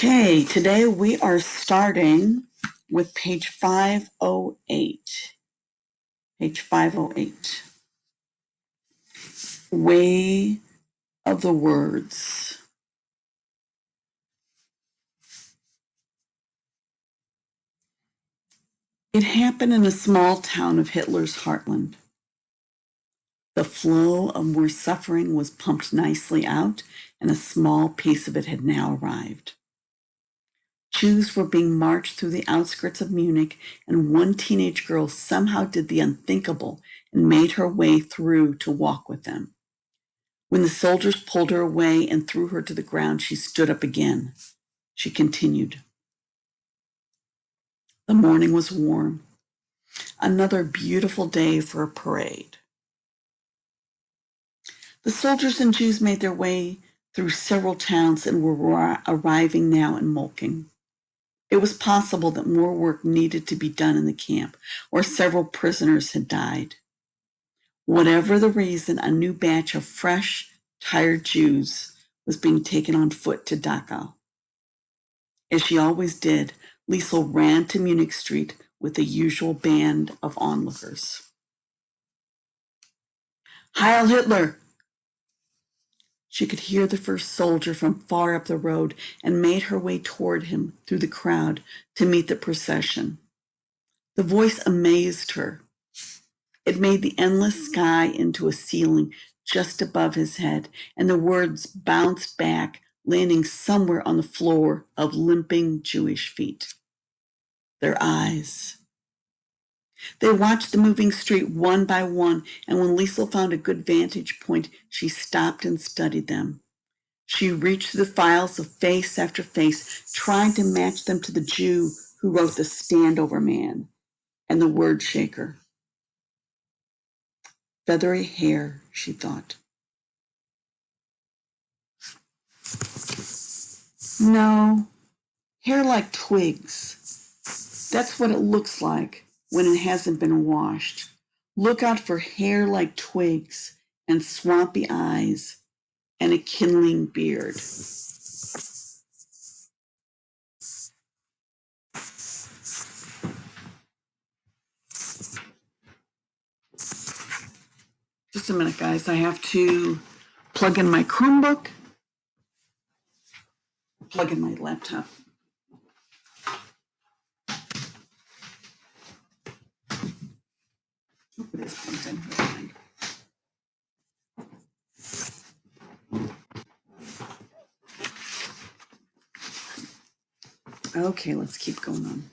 Okay, today we are starting with page 508. Page 508. Way of the Words. It happened in a small town of Hitler's heartland. The flow of more suffering was pumped nicely out, and a small piece of it had now arrived. Jews were being marched through the outskirts of Munich, and one teenage girl somehow did the unthinkable and made her way through to walk with them. When the soldiers pulled her away and threw her to the ground, she stood up again. She continued. The morning was warm. Another beautiful day for a parade. The soldiers and Jews made their way through several towns and were arriving now in Molking. It was possible that more work needed to be done in the camp, or several prisoners had died. Whatever the reason, a new batch of fresh, tired Jews was being taken on foot to Dachau. As she always did, Liesel ran to Munich Street with the usual band of onlookers. Heil Hitler! She could hear the first soldier from far up the road and made her way toward him through the crowd to meet the procession. The voice amazed her. It made the endless sky into a ceiling just above his head, and the words bounced back, landing somewhere on the floor of limping Jewish feet. Their eyes. They watched the moving street one by one, and when Liesel found a good vantage point, she stopped and studied them. She reached through the files of face after face, trying to match them to the Jew who wrote the Standover Man and the Word Shaker. Feathery hair, she thought. No, hair like twigs. That's what it looks like when it hasn't been washed. Look out for hair like twigs and swampy eyes and a kindling beard. Just a minute, guys. I have to plug in my Chromebook, plug in my laptop. It is plugged in. Okay, let's keep going on.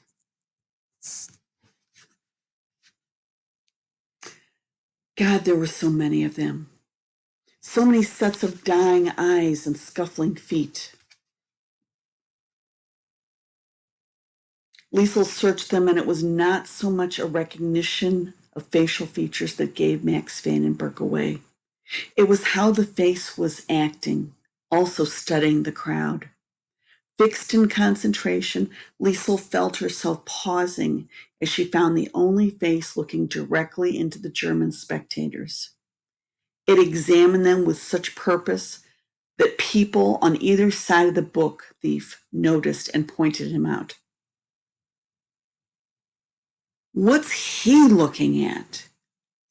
God, there were so many of them. So many sets of dying eyes and scuffling feet. Liesel searched them, and it was not so much a recognition of facial features that gave Max Vandenberg away. It was how the face was acting, also studying the crowd. Fixed in concentration, Liesel felt herself pausing as she found the only face looking directly into the German spectators. It examined them with such purpose that people on either side of the book thief noticed and pointed him out. What's he looking at?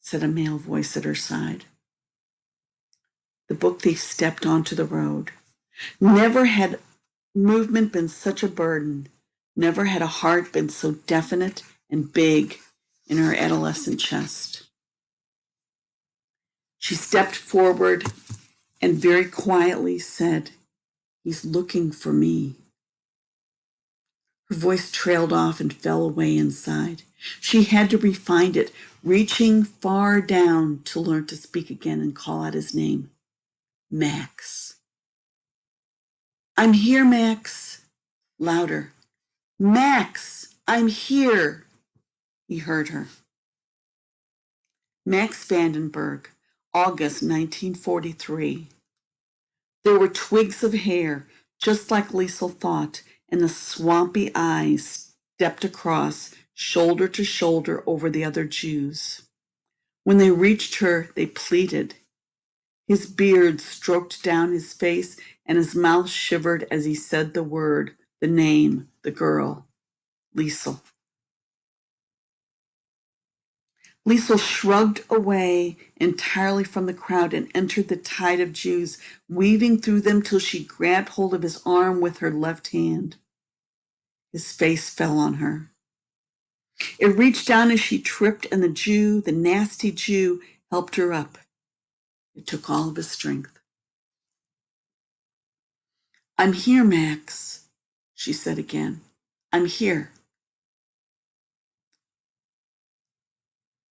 Said a male voice at her side. The book thief stepped onto the road. Never had movement been such a burden. Never had a heart been so definite and big in her adolescent chest. She stepped forward and very quietly said, "He's looking for me." Her voice trailed off and fell away inside. She had to refind it, reaching far down to learn to speak again and call out his name. Max. I'm here, Max. Louder. Max, I'm here. He heard her. Max Vandenberg, August 1943. There were twigs of hair, just like Liesel thought, and the swampy eyes stepped across, shoulder to shoulder, over the other Jews. When they reached her, they pleaded. His beard stroked down his face, and his mouth shivered as he said the word, the name, the girl, Liesel. Liesel shrugged away entirely from the crowd and entered the tide of Jews, weaving through them till she grabbed hold of his arm with her left hand. His face fell on her. It reached down as she tripped, and the nasty Jew, helped her up. It took all of his strength. "I'm here, Max," she said again. "I'm here."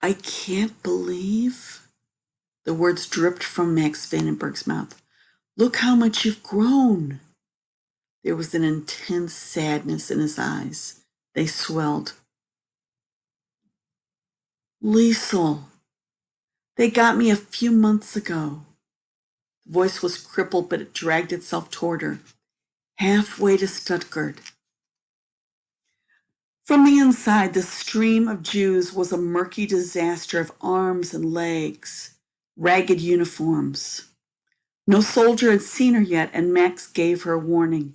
"I can't believe," the words dripped from Max Vandenberg's mouth. "Look how much you've grown." There was an intense sadness in his eyes. They swelled. "Liesel, they got me a few months ago." The voice was crippled, but it dragged itself toward her. "Halfway to Stuttgart." From the inside, the stream of Jews was a murky disaster of arms and legs, ragged uniforms. No soldier had seen her yet, and Max gave her a warning.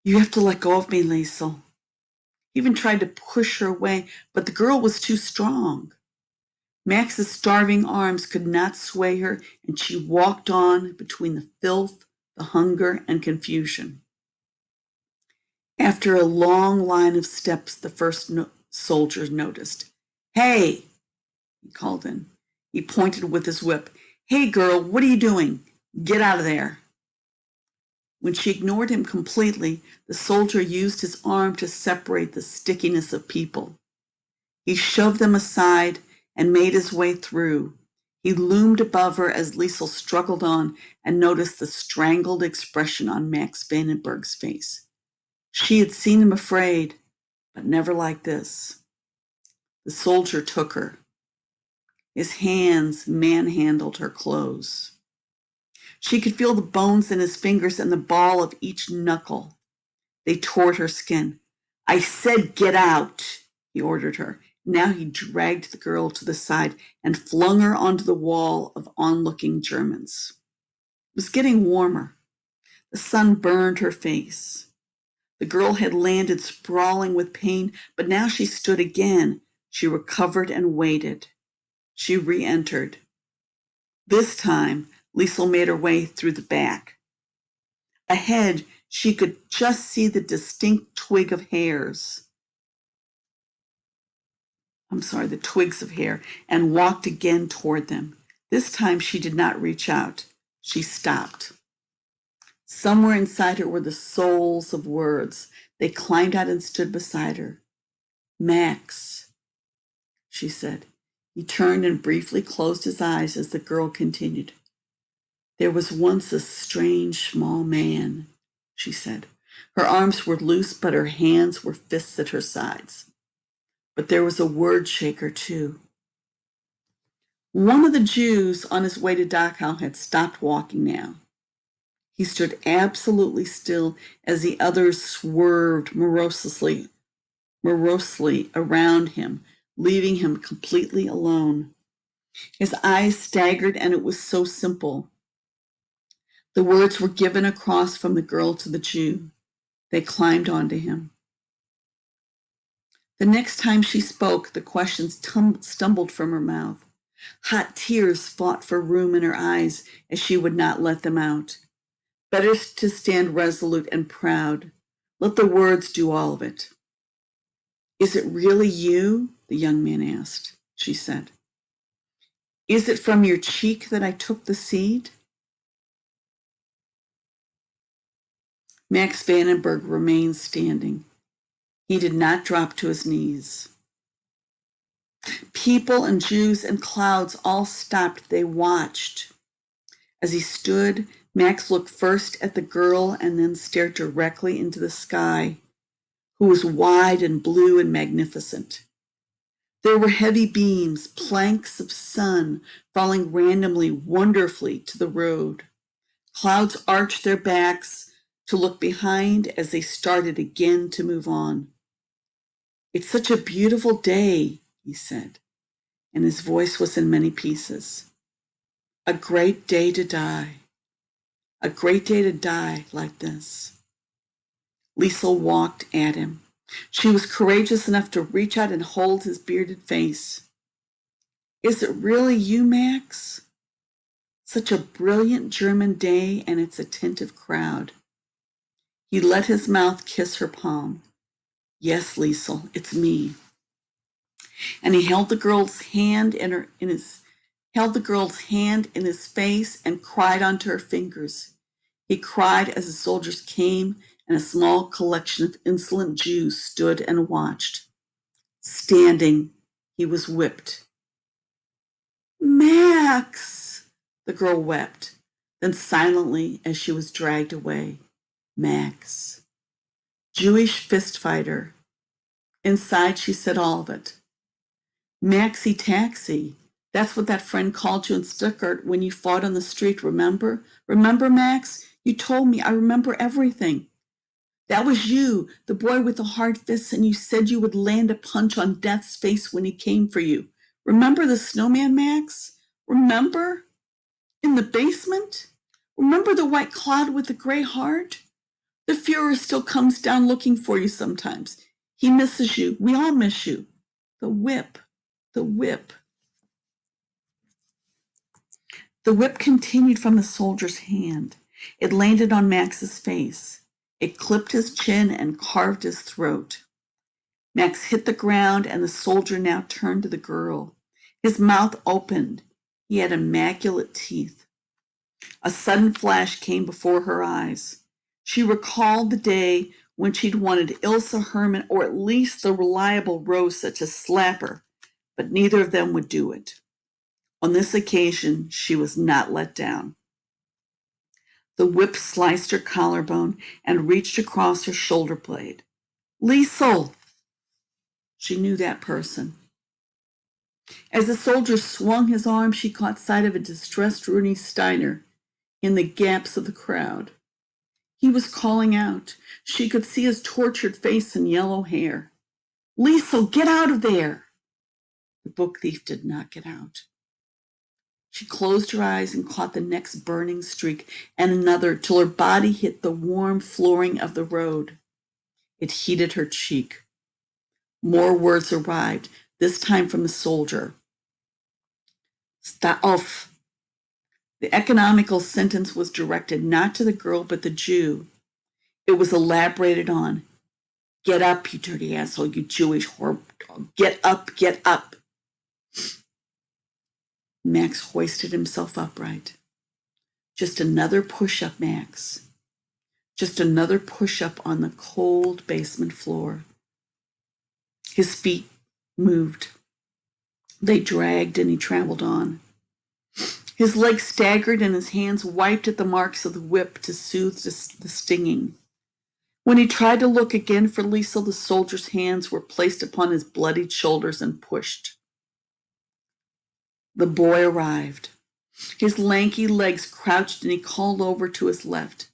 "You have to let go of me, Liesel." He even tried to push her away, but the girl was too strong. Max's starving arms could not sway her, and she walked on between the filth, the hunger, and confusion. After a long line of steps, the first soldier noticed. "Hey," he called in. He pointed with his whip. "Hey, girl, what are you doing? Get out of there." When she ignored him completely, the soldier used his arm to separate the stickiness of people. He shoved them aside and made his way through. He loomed above her as Liesel struggled on and noticed the strangled expression on Max Vandenberg's face. She had seen him afraid, but never like this. The soldier took her. His hands manhandled her clothes. She could feel the bones in his fingers and the ball of each knuckle. They tore her skin. "I said get out," he ordered her. Now he dragged the girl to the side and flung her onto the wall of onlooking Germans. It was getting warmer. The sun burned her face. The girl had landed sprawling with pain, but now she stood again. She recovered and waited. She re-entered. This time, Liesel made her way through the back. Ahead, she could just see the distinct twig of hairs. The twigs of hair, and walked again toward them. This time she did not reach out. She stopped. Somewhere inside her were the souls of words. They climbed out and stood beside her. "Max," she said. He turned and briefly closed his eyes as the girl continued. "There was once a strange small man," she said. Her arms were loose, but her hands were fists at her sides. "But there was a word shaker, too." One of the Jews on his way to Dachau had stopped walking now. He stood absolutely still as the others swerved morosely around him, leaving him completely alone. His eyes staggered, and it was so simple. The words were given across from the girl to the Jew. They climbed onto him. The next time she spoke, the questions stumbled from her mouth. Hot tears fought for room in her eyes as she would not let them out. Better to stand resolute and proud. Let the words do all of it. "Is it really you?" the young man asked. She said. "Is it from your cheek that I took the seed?" Max Vandenberg remained standing. He did not drop to his knees. People and Jews and clouds all stopped. They watched. As he stood, Max looked first at the girl and then stared directly into the sky, who was wide and blue and magnificent. There were heavy beams, planks of sun falling randomly, wonderfully to the road. Clouds arched their backs to look behind as they started again to move on. "It's such a beautiful day," he said, and his voice was in many pieces. "A great day to die. A great day to die like this." Liesel walked at him. She was courageous enough to reach out and hold his bearded face. Is it really you, Max? Such a brilliant German day and its attentive crowd. He let his mouth kiss her palm. Yes, Liesel, it's me. And he held the girl's hand held the girl's hand in his face and cried onto her fingers. He cried as the soldiers came and a small collection of insolent Jews stood and watched. Standing, he was whipped. Max! The girl wept. Then silently, as she was dragged away, Max. Jewish fist fighter. Inside, she said all of it. Maxie Taxi. That's what that friend called you in Stuttgart when you fought on the street, remember? Remember, Max? You told me. I remember everything. That was you, the boy with the hard fists, and you said you would land a punch on Death's face when he came for you. Remember the snowman, Max? Remember? In the basement? Remember the white cloud with the gray heart? The Fuhrer still comes down looking for you sometimes. He misses you. We all miss you. The whip. The whip. The whip continued from the soldier's hand. It landed on Max's face. It clipped his chin and carved his throat. Max hit the ground, and the soldier now turned to the girl. His mouth opened. He had immaculate teeth. A sudden flash came before her eyes. She recalled the day when she'd wanted Ilsa Herman or at least the reliable Rosa to slap her, but neither of them would do it. On this occasion, she was not let down. The whip sliced her collarbone and reached across her shoulder blade. Liesel! She knew that person. As the soldier swung his arm, she caught sight of a distressed Rudy Steiner in the gaps of the crowd. He was calling out. She could see his tortured face and yellow hair. Liesel, get out of there! The book thief did not get out. She closed her eyes and caught the next burning streak and another till her body hit the warm flooring of the road. It heated her cheek. More words arrived, this time from the soldier. Sta off. The economical sentence was directed not to the girl but the Jew. It was elaborated on. Get up, you dirty asshole, you Jewish whore. Get up, get up. Max hoisted himself upright. Just another push-up, Max. Just another push-up on the cold basement floor. His feet moved. They dragged and he traveled on. His legs staggered and his hands wiped at the marks of the whip to soothe the stinging. When he tried to look again for Liesel, the soldier's hands were placed upon his bloodied shoulders and pushed. The boy arrived. His lanky legs crouched and he called over to his left.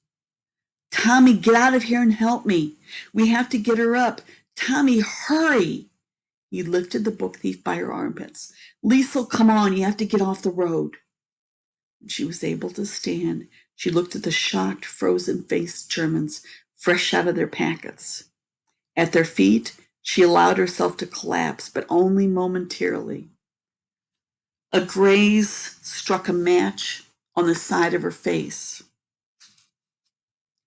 Tommy, get out of here and help me. We have to get her up. Tommy, hurry. He lifted the book thief by her armpits. Liesel, come on, you have to get off the road. When she was able to stand, she looked at the shocked, frozen-faced Germans fresh out of their packets. At their feet, she allowed herself to collapse, but only momentarily. A graze struck a match on the side of her face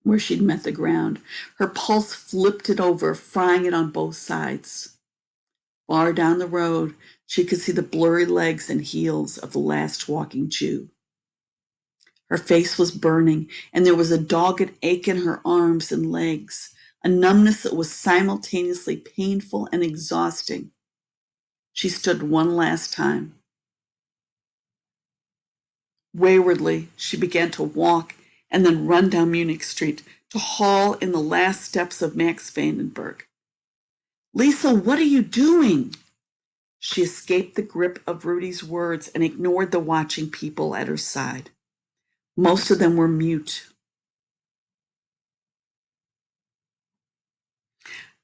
where she'd met the ground. Her pulse flipped it over, frying it on both sides. Far down the road, she could see the blurry legs and heels of the last walking Jew. Her face was burning, and there was a dogged ache in her arms and legs, a numbness that was simultaneously painful and exhausting. She stood one last time. Waywardly, she began to walk and then run down Munich Street to haul in the last steps of Max Vandenberg. Liesel, what are you doing? She escaped the grip of Rudy's words and ignored the watching people at her side. Most of them were mute.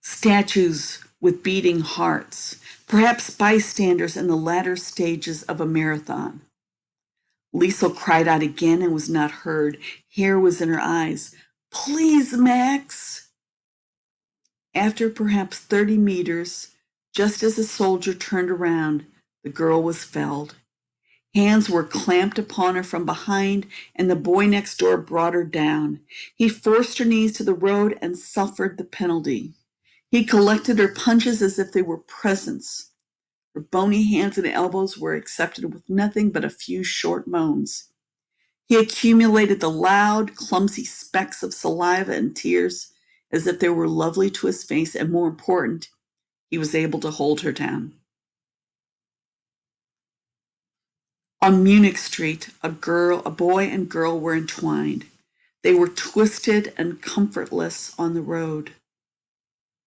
Statues with beating hearts, perhaps bystanders in the latter stages of a marathon. Liesel cried out again and was not heard. Hair was in her eyes. Please, Max. After perhaps 30 meters, just as the soldier turned around, the girl was felled. Hands were clamped upon her from behind, and the boy next door brought her down. He forced her knees to the road and suffered the penalty. He collected her punches as if they were presents. Her bony hands and elbows were accepted with nothing but a few short moans. He accumulated the loud, clumsy specks of saliva and tears as if they were lovely to his face, and more important, he was able to hold her down. On Munich Street, a boy and girl were entwined. They were twisted and comfortless on the road.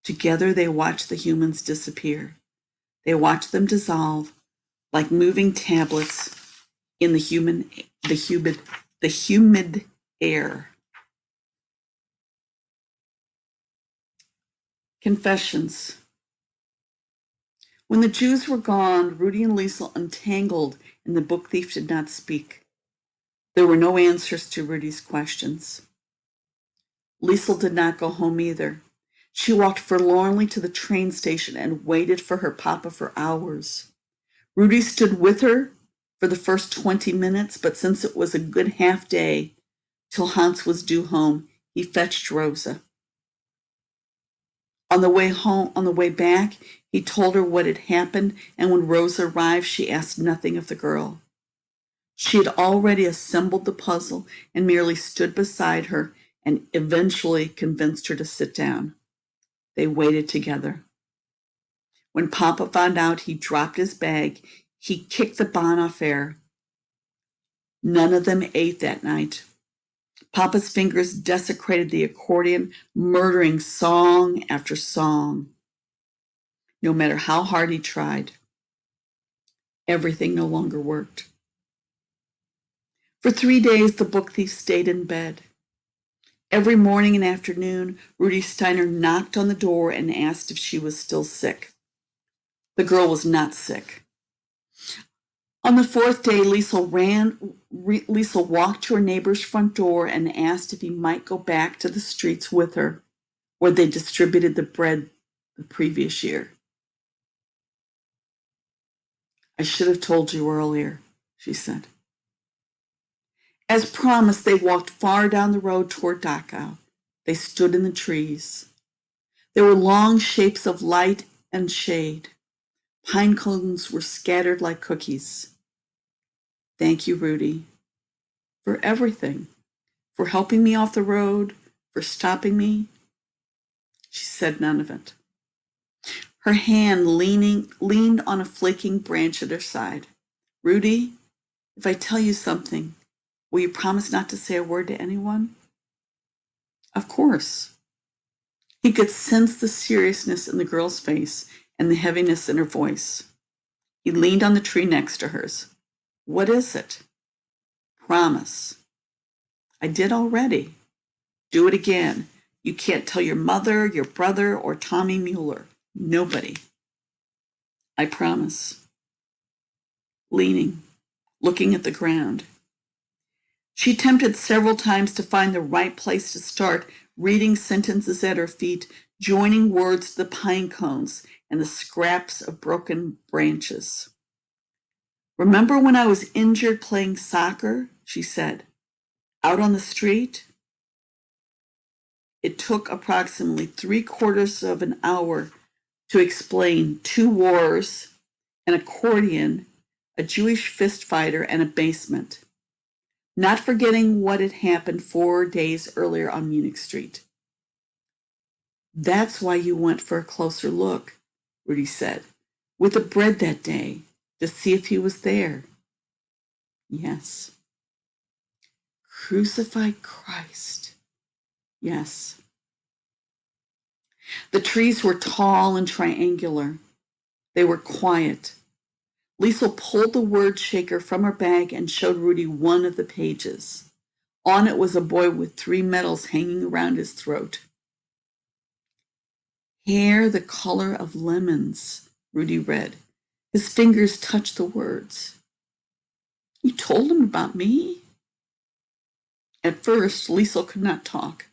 Together they watched the humans disappear. They watched them dissolve like moving tablets in the humid air. Confessions. When the Jews were gone, Rudy and Liesel untangled, and the book thief did not speak. There were no answers to Rudy's questions. Liesel did not go home either. She walked forlornly to the train station and waited for her papa for hours. Rudy stood with her for the first 20 minutes, but since it was a good half day till Hans was due home, he fetched Rosa. On the way back, he told her what had happened, and when Rosa arrived, she asked nothing of the girl. She had already assembled the puzzle and merely stood beside her and eventually convinced her to sit down. They waited together. When Papa found out, he dropped his bag. He kicked the bon off air. None of them ate that night. Papa's fingers desecrated the accordion, murdering song after song. No matter how hard he tried, everything no longer worked. For 3 days, the book thief stayed in bed. Every morning and afternoon, Rudy Steiner knocked on the door and asked if she was still sick. The girl was not sick. On the 4th day, Liesel walked to her neighbor's front door and asked if he might go back to the streets with her, where they distributed the bread the previous year. I should have told you earlier, she said. As promised, they walked far down the road toward Dachau. They stood in the trees. There were long shapes of light and shade. Pine cones were scattered like cookies. Thank you, Rudy, for everything, for helping me off the road, for stopping me. She said none of it. Her hand leaned on a flaking branch at her side. Rudy, if I tell you something, will you promise not to say a word to anyone? Of course. He could sense the seriousness in the girl's face and the heaviness in her voice. He leaned on the tree next to hers. What is it? Promise. I did already. Do it again. You can't tell your mother, your brother, or Tommy Mueller. Nobody. I promise. Leaning, looking at the ground. She attempted several times to find the right place to start, reading sentences at her feet, joining words to the pine cones and the scraps of broken branches. Remember when I was injured playing soccer? She said. Out on the street? It took approximately 3/4 of an hour to explain 2 wars, an accordion, a Jewish fist fighter, and a basement. Not forgetting what had happened 4 days earlier on Munich Street. That's why you went for a closer look, Rudy said, with the bread that day, to see if he was there. Yes. Crucified Christ. Yes. The trees were tall and triangular. They were quiet. Liesel pulled the word shaker from her bag and showed Rudy one of the pages. On it was a boy with 3 medals hanging around his throat. Hair the color of lemons, Rudy read. His fingers touched the words. You told him about me? At first, Liesel could not talk.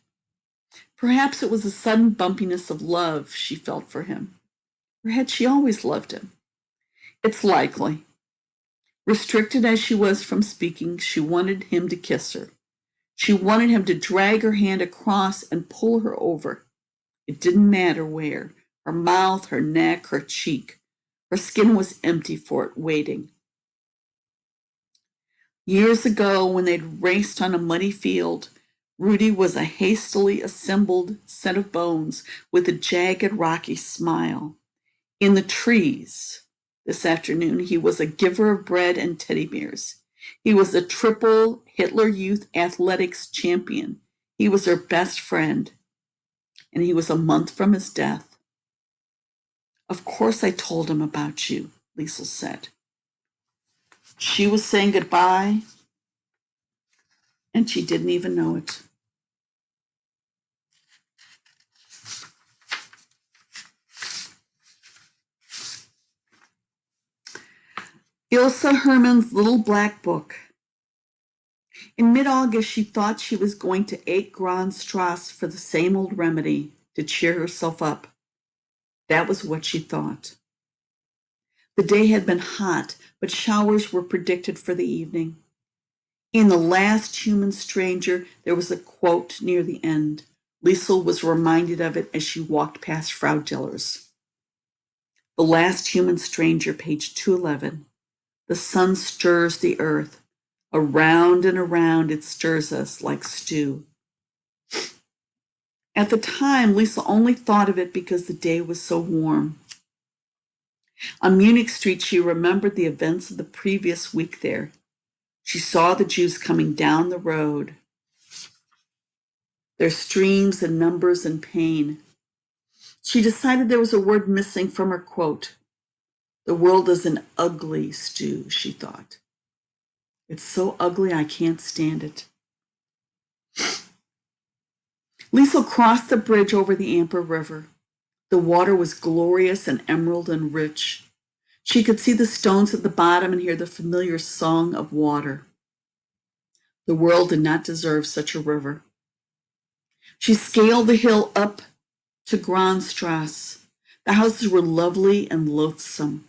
Perhaps it was the sudden bumpiness of love she felt for him. Or had she always loved him? It's likely. Restricted as she was from speaking, she wanted him to kiss her. She wanted him to drag her hand across and pull her over. It didn't matter where, her mouth, her neck, her cheek. Her skin was empty for it, waiting. Years ago, when they'd raced on a muddy field, Rudy was a hastily assembled set of bones with a jagged, rocky smile. In the trees this afternoon, he was a giver of bread and teddy bears. He was a triple Hitler Youth Athletics champion. He was her best friend, and he was a month from his death. Of course I told him about you, Liesl said. She was saying goodbye, and she didn't even know it. Ilse Herman's Little Black Book. In mid-August, she thought she was going to 8 Grand Strasse for the same old remedy, to cheer herself up. That was what she thought. The day had been hot, but showers were predicted for the evening. In The Last Human Stranger, there was a quote near the end. Liesl was reminded of it as she walked past Frau Diller's. The Last Human Stranger, page 211. The sun stirs the earth. Around and around it stirs us like stew. At the time, Liesl only thought of it because the day was so warm. On Munich Street, she remembered the events of the previous week there. She saw the Jews coming down the road, their streams and numbers and pain. She decided there was a word missing from her quote. The world is an ugly stew, she thought. It's so ugly I can't stand it. Liesl crossed the bridge over the Amper River. The water was glorious and emerald and rich. She could see the stones at the bottom and hear the familiar song of water. The world did not deserve such a river. She scaled the hill up to Grandstrasse. The houses were lovely and loathsome.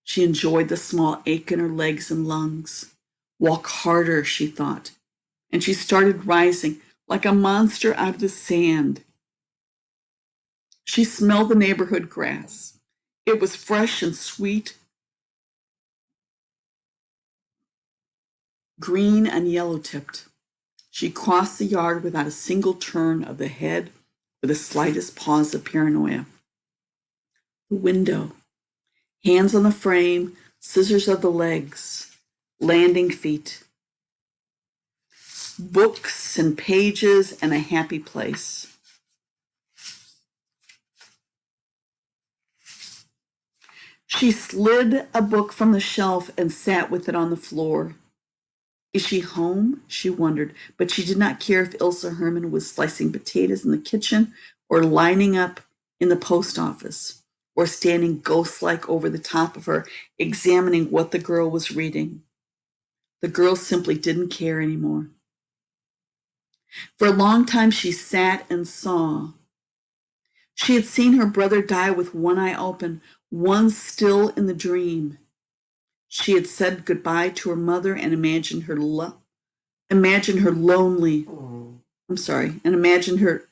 She enjoyed the small ache in her legs and lungs. Walk harder, she thought, and she started rising like a monster out of the sand. She smelled the neighborhood grass. It was fresh and sweet, green and yellow-tipped. She crossed the yard without a single turn of the head or the slightest pause of paranoia. The window, hands on the frame, scissors of the legs, landing feet, books and pages and a happy place. She slid a book from the shelf and sat with it on the floor. Is she home? She wondered, but she did not care if Ilse Herman was slicing potatoes in the kitchen or lining up in the post office or standing ghost-like over the top of her, examining what the girl was reading. The girl simply didn't care anymore. For a long time, she sat and saw. She had seen her brother die with one eye open, one still in the dream. She had said goodbye to her mother and imagined her lonely. And imagined her